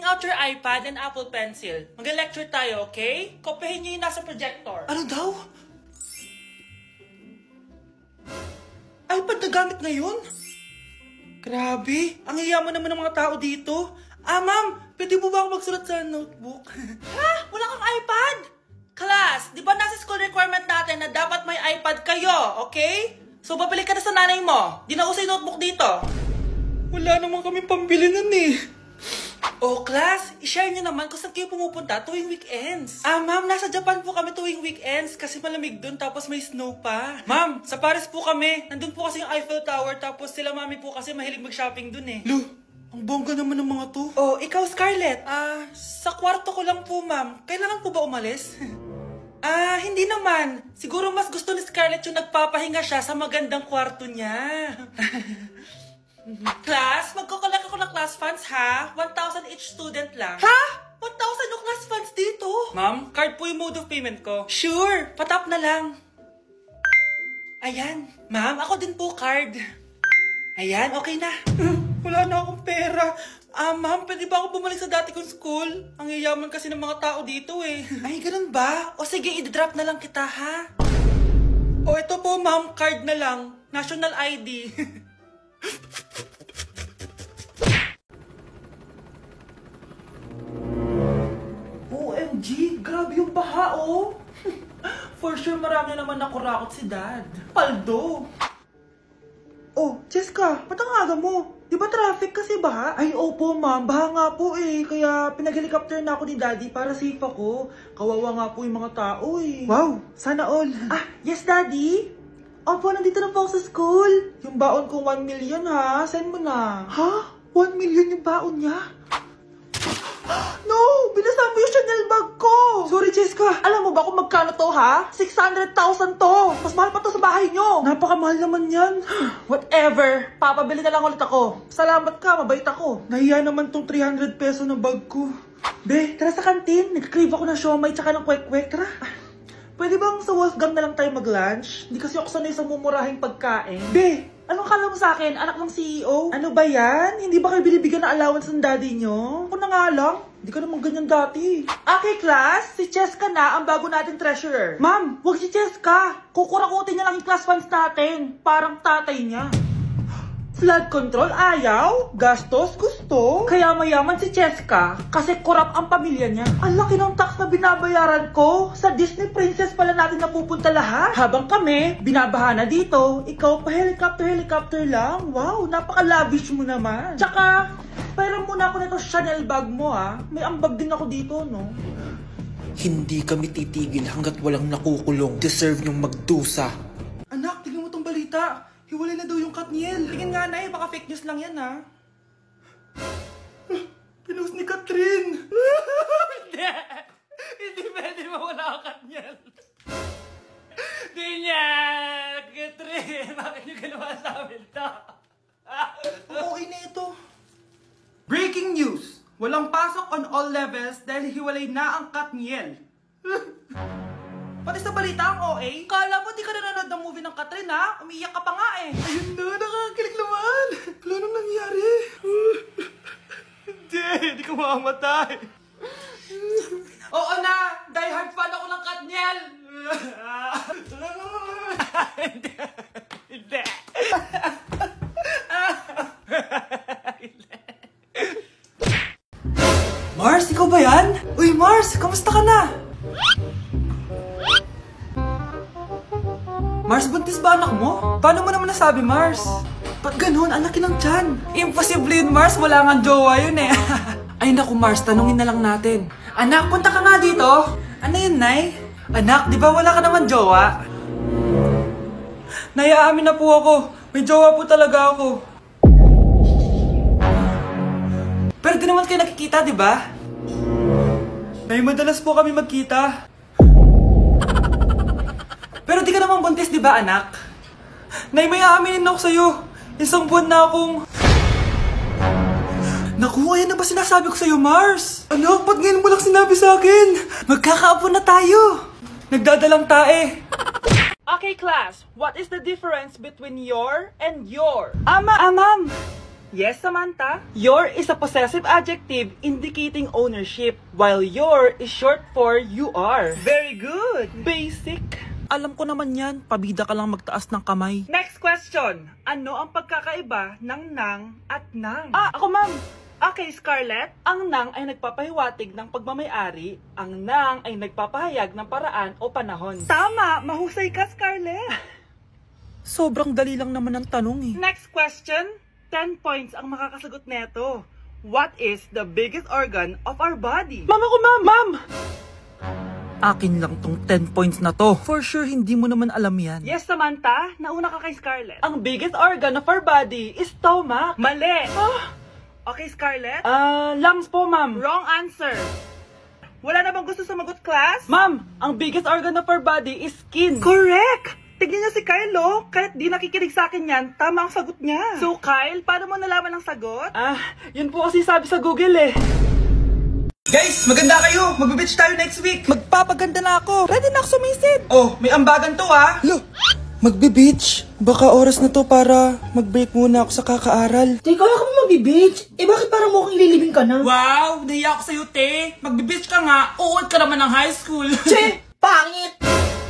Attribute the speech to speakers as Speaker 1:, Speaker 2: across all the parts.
Speaker 1: out your iPad and Apple Pencil. Mag-lecture tayo, okay? Kopyahin niyo yung nasa projector. Ano daw? iPad na gamit ngayon? Grabe, ang yayaman naman ng mga tao dito. Ma'am, pwede mo ba ako magsulat sa notebook? Ha? Wala kang iPad? Class, di ba nasa school requirement natin na dapat may iPad kayo, okay? So, babalik ka na sa nanay mo. Di na uso yung notebook dito. Wala naman kami pambili nun eh. Oh, class, i-share nyo naman kung saan kayo pumupunta tuwing weekends. Ma'am, nasa Japan po kami tuwing weekends kasi malamig dun tapos may snow pa. Ma'am, sa Paris po kami. Nandun po kasi yung Eiffel Tower tapos sila mami po kasi mahilig mag-shopping dun eh. Lu, ang bongga naman ng mga to. Oh, ikaw Scarlett. Sa kwarto ko lang po, ma'am. Kailangan po ba umalis? Hindi naman. Siguro mas gusto ni Scarlett yung nagpapahinga siya sa magandang kwarto niya. Class, magkukulak ako ng class funds ha? 1,000 each student lang. Ha? 1,000 yung class funds dito? Ma'am, card po yung mode of payment ko. Sure, patap na lang. Ayan. Ma'am, ako din po card. Ayan, okay na. Wala na akong pera. Ma'am, pwede ba ako bumalik sa dati kong school? Ang yayaman kasi ng mga tao dito eh. Ay, ganun ba? O sige, i-drop na lang kita ha? O ito po ma'am, card na lang. National ID. OMG, grabe yung baha oh. For sure marami naman nakurakot si Dad. Paldo. Oh, Cheska, ba't ang aga mo? Di ba traffic kasi baha? Ay, opo ma'am, baha nga po eh. Kaya pinag-helicopter na ako ni Daddy para safe ako. Kawawa nga po yung mga tao eh. Wow, sana all. Yes Daddy? Opo, nandito na po ako sa school. Yung baon kong 1 million ha, send mo na. Ha? 1 million yung baon niya? No! Binasa mo yung Chanel bag ko! Sorry, Cheska. Alam mo ba kung magkano to, ha? 600,000 to! Mas mahal pa to sa bahay nyo! Napakamahal naman yan. Whatever. Papabili na lang ulit ako. Salamat ka, mabait ako. Nahiya naman tong 300 peso na bag ko. Be, tara sa kantin. Nag-crave ako ng siomay tsaka ng kwek-kwek. Tara. Pwede bang sa Wolfgang na lang tayo mag-lunch? Hindi kasi ako sanay sa mumurahing pagkain. Be, anong kala mo sa akin? Anak ng CEO? Ano ba yan? Hindi ba kayo binibigyan ng allowance ng daddy nyo? Ako na nga lang. Hindi ka naman ganyan dati. Okay, class. Si Cheska na ang bago nating treasurer. Ma'am, wag si Cheska. Kukurakutin niya lang yung class funds natin. Parang tatay niya. Flood control, ayaw. Gastos, gusto. Kaya mayaman si Cheska kasi korap ang pamilya niya. Ang laki ng tax na binabayaran ko. Sa Disney Princess pala natin napupunta lahat. Habang kami, binabaha na dito. Ikaw pa helicopter lang. Wow, napaka-lavish mo naman. Tsaka, pairam muna ako nito Chanel bag mo ha. May ambag din ako dito, no?
Speaker 2: Hindi kami titigil hanggat walang nakukulong. Deserve niyong magdusa.
Speaker 1: Anak, tingnan mo tong balita. Hiwalay na daw yung Katniel. Tingin nga na baka fake news lang yan ha. Pinost ni Catherine. Hindi. Hindi pwede mawala ang Katniel. Hindi niya. Catherine, bakit niyo ginawa sa amin to? Okay na ito. Breaking news. Walang pasok on all levels dahil hiwalay na ang Katniel. Pati sa balita ang OA, kala mo di ka nanonood ng movie ng Catherine ha? Umiiyak ka pa nga eh. Ayun na, nakakilig naman. Wala nang nangyari. Hindi ka mamamatay. Oo na, die hard fan ako ng Katniel. Hindi. Hindi. Mars, ikaw ba yan? Uy Mars, kamusta ka na? Mars, buntis ba anak mo? Paano mo naman nasabi, Mars? Ba't ganun? Ang laki ng tiyan. Imposible yun, Mars. Wala nga jowa yun eh. Ay naku, Mars. Tanungin na lang natin. Anak, punta ka nga dito. Ano yun, Nay? Anak, di ba wala ka naman jowa? Nay, aamin na po ako. May jowa po talaga ako. Pero di naman kayo nakikita, di ba? Nay, madalas po kami magkita. Pero di ka naman buntis, di ba, anak? Nay, may aaminin ako sa'yo. Isang buwan na akong... Naku, ayan na ba sinasabi ko sa'yo, Mars? Anak, ba't ngayon mo lang sinabi sa akin? Magkakaapo na tayo. Nagdadalang tae. Okay, class. What is the difference between your and your? Ma'am. Yes, Samantha? Your is a possessive adjective indicating ownership, while your is short for you are. Very good! Basic. Alam ko naman yan, pabida ka lang magtaas ng kamay. Next question. Ano ang pagkakaiba ng nang at nang? Ako ma'am. Okay, Scarlett. Ang nang ay nagpapahiwatig ng pagmamayari, ang nang ay nagpapahayag ng paraan o panahon. Tama! Mahusay ka, Scarlett! Sobrang dali lang naman ang tanong eh. Next question. 10 points ang makakasagot neto. What is the biggest organ of our body? Ma'am ako, ma'am! Ma'am! Akin lang tong 10 points na to. For sure, hindi mo naman alam yan. Yes, Samantha. Nauna ka kay Scarlett. Ang biggest organ of our body is stomach. Mali! Okay, Scarlett? Lungs po, ma'am. Wrong answer. Wala na bang gusto sumagot, class? Ma'am, ang biggest organ of our body is skin. Correct! Tignan niyo si Kyle, oh. Kahit di nakikinig sa akin yan, tama ang sagot niya. So, Kyle, paano mo nalaman ang sagot? Yun po kasi sabi sa Google eh. Guys, maganda kayo. Magbe-beach tayo next week. Magpapaganda na ako. Ready na ako sumisid. Oh, may ambagan to ah.
Speaker 2: Lo, magbe-beach? Baka oras na to para mag-break muna ako sa kakaaral.
Speaker 3: Teka, kaya ka mo magbe-beach? Bakit parang mukhang ililibing ka na?
Speaker 1: Wow, nahiya ako sa'yo, te. Magbe-beach ka nga. Uod ka naman ng high school.
Speaker 3: Che, pangit!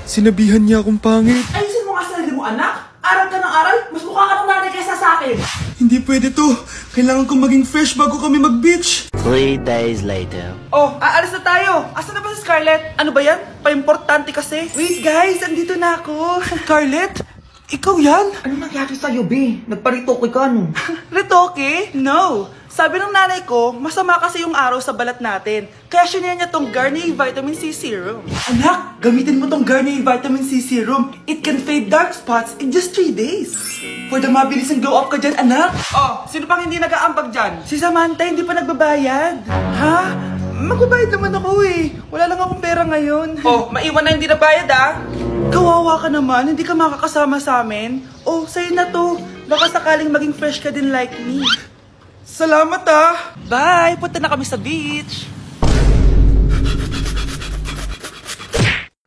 Speaker 2: Sinabihan niya akong pangit.
Speaker 1: Ayusin mo nga sarili mo, anak. Aral ka ng aral. Mas mukha ka ng nanay kaysa sa akin.
Speaker 2: Hindi pwede to. Kailangan kong maging fresh bago kami mag-beach.
Speaker 4: 3 days later.
Speaker 1: Oh, aalis na tayo. Asan na ba si Scarlett? Ano ba yan? Pa-importante kasi. Wait guys, andito na ako. Scarlett? Ikaw yan?
Speaker 3: Ano nangyari sa'yo, be? Nagparitoke ka, no?
Speaker 1: Retoke? No. Sabi ng nanay ko, masama kasi yung araw sa balat natin. Kaya sinaya niya tong Garnier Vitamin C Serum. Anak, gamitin mo tong Garnier Vitamin C Serum. It can fade dark spots in just 3 days. For the mabilis and glow up ka dyan, anak. Oh, sino pang hindi nag-aambag dyan? Si Samantha hindi pa nagbabayad. Ha? Magbabayad naman ako eh. Wala lang akong pera ngayon. Oh, maiwan na hindi nabayad ah. Kawawa ka naman, hindi ka makakasama sa amin. Oh, sa'yo na to. Baka sakaling maging fresh ka din like me. Salamat ah! Bye! Punta na kami sa beach!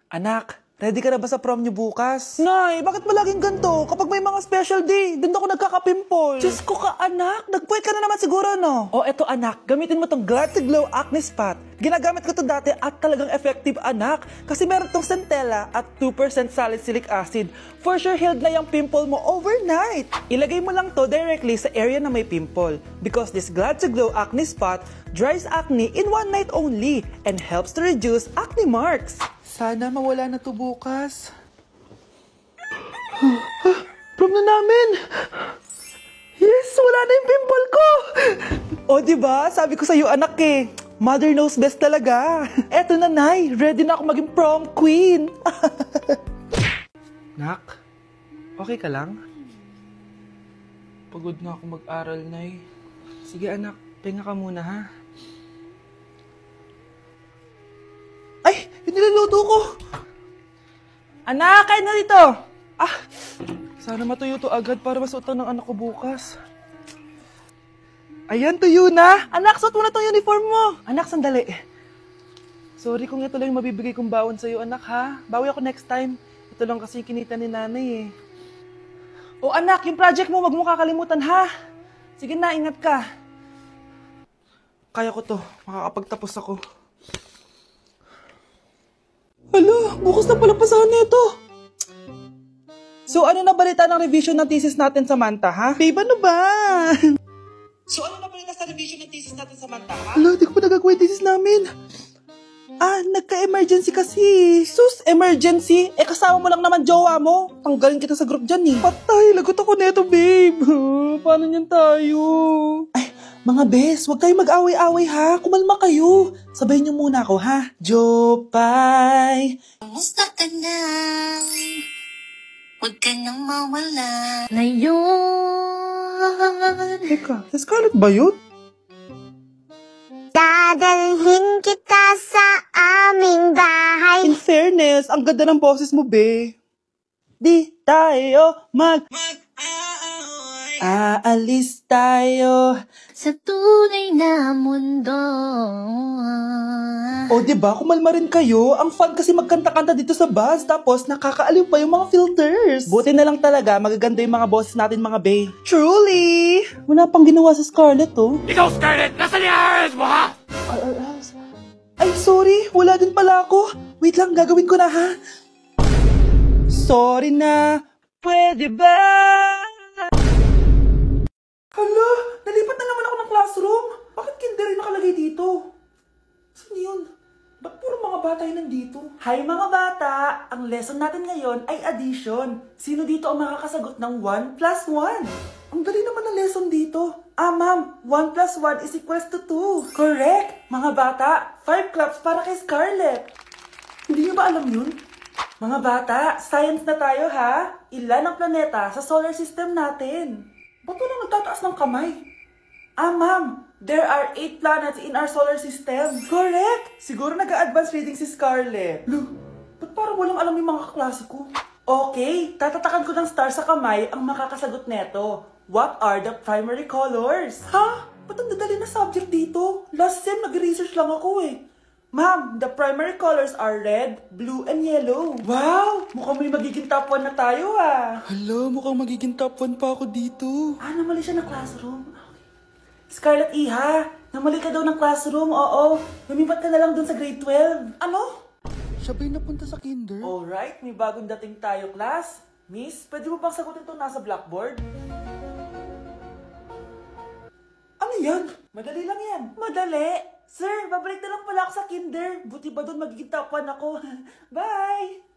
Speaker 1: Anak, ready ka na ba sa prom niyo bukas? Nay, bakit ba laging ganito? Kapag may mga special day, doon ako nagkakapimple. Diyos ko ka anak, nagpuwet ka na naman siguro no? Oh, eto anak, gamitin mo tong Glad to Glow Acne Spot. Ginagamit ko to dati at talagang effective anak. Kasi meron tong centella at 2% salicylic acid. For sure, healed na yung pimple mo overnight. Ilagay mo lang to directly sa area na may pimple. Because this Glad to Glow Acne Spot dries acne in 1 night only and helps to reduce acne marks. Sana mawala na to bukas. Prom na namin! Yes, wala na yung pimple ko! O diba, sabi ko sa'yo anak eh. Mother knows best talaga. Eto na, Nay. Ready na ako maging prom queen. Nak, okay ka lang? Pagod na ako mag-aral, Nay. Sige anak, pahinga ka muna ha. Ay, yung niluluto ko. Anak, kain na dito. Sana matuyo to agad para masuotan ng anak ko bukas. Ayan, tuyo na. Anak, suot mo na tong uniform mo. Anak, sandali. Sorry kung ito lang yung mabibigay kong bawon sa'yo, anak, ha? Bawi ako next time. Ito lang kasi kinita ni nanay, eh. O, anak, yung project mo, wag mo kakalimutan, ha? Sige na, ingat ka. Kaya ko to. Makakapagtapos ako. Hala, bukas na pala pasahan nito. So, ano na balita ng revision ng thesis natin, Samantha, ha? Babe, ano ba? So, ano na balita sa revision ng thesis natin, Samantha, ha? Hala, di ko pa nagagawa yung thesis namin. Nagka-emergency kasi. Sus, emergency? Kasama mo lang naman jowa mo. Tanggalin kita sa group dyan, eh. Patay, lagot ako neto, babe. Paano niyan tayo? Ay, mga bes, huwag kayo mag-away-away, ha? Kumalma kayo. Sabayin niyo muna ako, ha? Jopay.
Speaker 5: Kumusta ka na? Huwag ka nang mawala. Ngayon.
Speaker 1: Teka, si Scarlett ba yun?
Speaker 5: Dadalhin kita sa aming bahay.
Speaker 1: In fairness, ang ganda ng boses mo, be. Di tayo mag-aaway. Aalis tayo.
Speaker 5: Sa tunay na mundo.
Speaker 1: O, diba? Kumalma rin kayo. Ang fun kasi magkanta-kanta dito sa bus. Tapos, nakakaaliw pa yung mga filters. Buti na lang talaga, magaganda yung mga bosses natin, mga bae. Truly! Wala pang ginawa sa Scarlett, oh.
Speaker 4: Ikaw, Scarlett! Nasaan yung IRS mo, ha?
Speaker 1: Ay, sorry. Wala din pala ako. Wait lang, gagawin ko na, ha? Sorry na. Pwede ba? Hala, nalipat na naman ako ng classroom. Bakit kinder yung nakalagay dito? Saan yun? Ba't puro mga bata yun nandito? Hi mga bata! Ang lesson natin ngayon ay addition. Sino dito ang makakasagot ng 1 plus 1? Ang dali naman ng lesson dito. Ma'am, 1 plus 1 is equals to 2. Correct! Mga bata, 5 claps para kay Scarlett. Hindi niyo ba alam yun? Mga bata, science na tayo ha. Ilan ang planeta sa solar system natin? Ba't walang nagtataas ng kamay? Ma'am, there are 8 planets in our solar system. Correct! Siguro nag-a-advance reading si Scarlett. Look, ba't parang walang alam yung mga kaklase ko? Okay, tatatakan ko ng star sa kamay ang makakasagot neto. What are the primary colors? Ha? Ba't ang dadali na subject dito? Last sem, nag-research lang ako eh. Ma'am, the primary colors are red, blue, and yellow. Wow! Mukhang may magiging top 1 na tayo ah. Hala, mukhang magiging top 1 pa ako dito. Namali siya ng classroom. Scarlett Iha, namali ka daw ng classroom, oo. Lumipat ka na lang dun sa grade 12. Ano? Siya ba'y napunta sa kinder? Alright, may bagong dating tayo, class. Miss, pwede mo bang sagutin itong nasa blackboard? Ano yan? Madali lang yan. Madali? Sir, babalik na lang pala ako sa kinder. Buti ba doon magiging top 1 ako? Bye!